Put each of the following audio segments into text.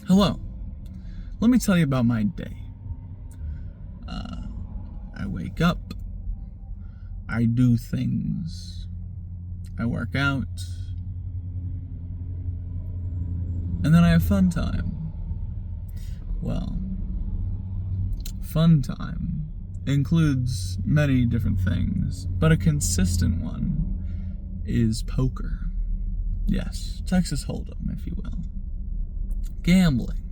Hello. Let me tell you about my day. I wake up. I do things. I work out. And then I have fun time. Well, fun time includes many different things, but a consistent one is poker. Yes, Texas Hold'em, if you will. Gambling.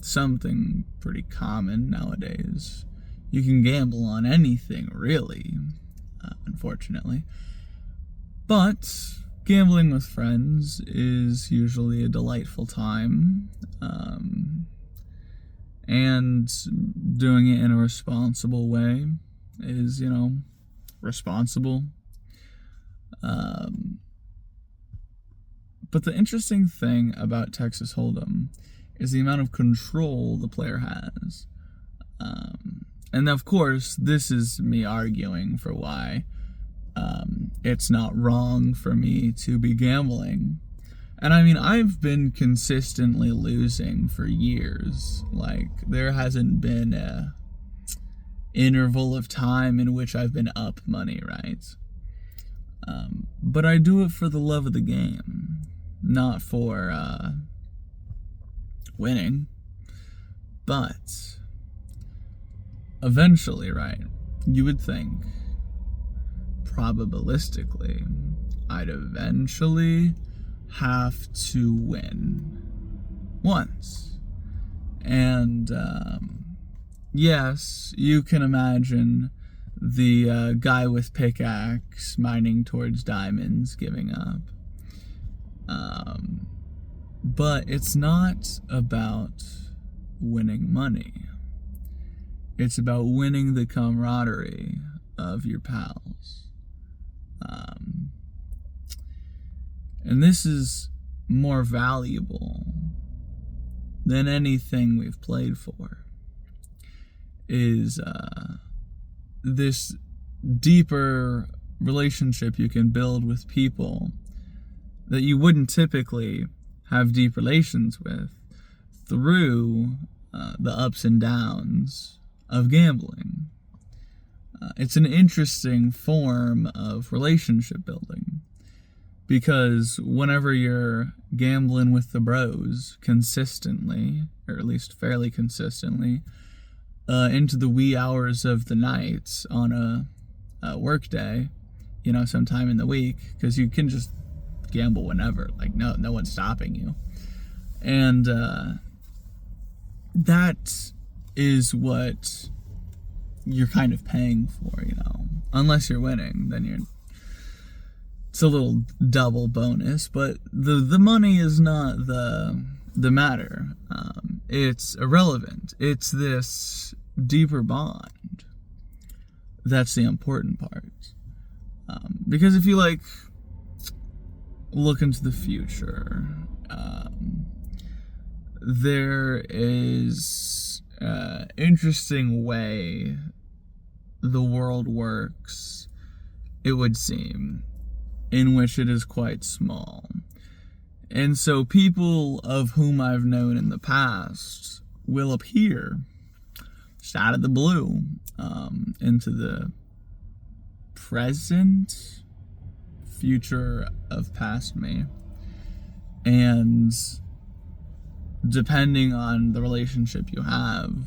Something pretty common nowadays. You can gamble on anything, really, unfortunately. But gambling with friends is usually a delightful time. And doing it in a responsible way is, responsible. But the interesting thing about Texas Hold'em is the amount of control the player has. And of course, this is me arguing for why it's not wrong for me to be gambling. And I mean, I've been consistently losing for years. Like, there hasn't been a interval of time in which I've been up money, right? But I do it for the love of the game, not for winning. But eventually, right, you would think, probabilistically, I'd eventually have to win once. And yes, you can imagine the guy with pickaxe mining towards diamonds giving up. But it's not about winning money. It's about winning the camaraderie of your pals. And this is more valuable than anything we've played for. Is this deeper relationship you can build with people that you wouldn't typically have deep relations with through the ups and downs of gambling. It's an interesting form of relationship building, because whenever you're gambling with the bros consistently, or at least fairly consistently, into the wee hours of the night on a work day, sometime in the week, because you can just gamble whenever, like no one's stopping you. And that is what you're kind of paying for, unless you're winning, then it's a little double bonus, but the money is not the matter. It's irrelevant. It's this deeper bond that's the important part. Because if you look into the future, there is an interesting way the world works, it would seem, in which it is quite small. And so people of whom I've known in the past will appear just out of the blue into the present future of past me. And depending on the relationship you have,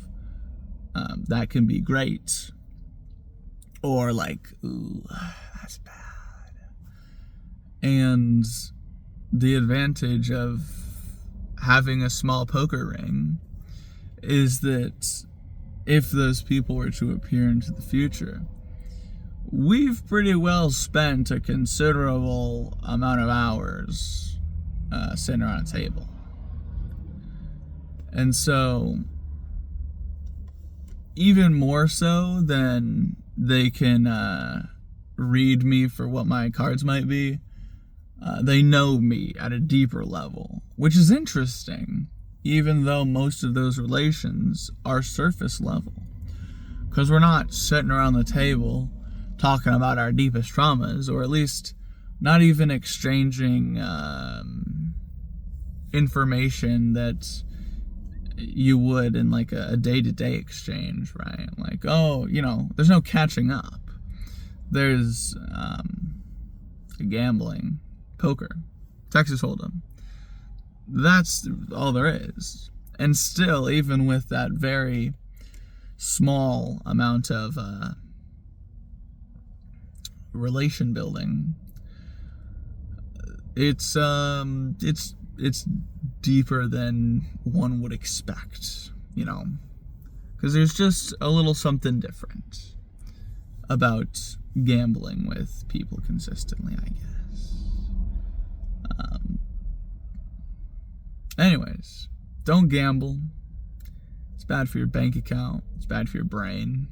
that can be great. Or ooh, that's bad. And the advantage of having a small poker ring is that if those people were to appear into the future, we've pretty well spent a considerable amount of hours sitting around a table. And so, even more so than they can read me for what my cards might be, they know me at a deeper level, which is interesting, even though most of those relations are surface level. Because we're not sitting around the table talking about our deepest traumas, or at least not even exchanging information that you would in like a day-to-day exchange, right? Like, oh, there's no catching up. There's gambling, poker, Texas Hold'em. That's all there is. And still, even with that very small amount of relation building, it's deeper than one would expect, because there's just a little something different about gambling with people consistently, I guess. Anyways, don't gamble. It's bad for your bank account. It's bad for your brain.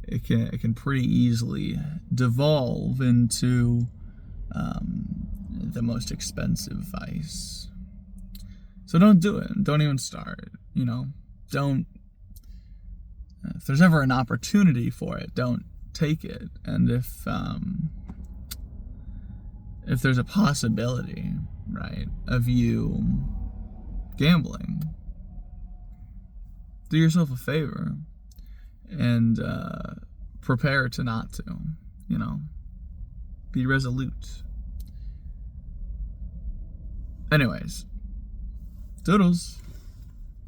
It can pretty easily devolve into the most expensive vice. So don't do it. Don't even start. Don't. If there's ever an opportunity for it, don't take it. And if there's a possibility, right, of you gambling, do yourself a favor and prepare to not to, be resolute. Anyways, doodles.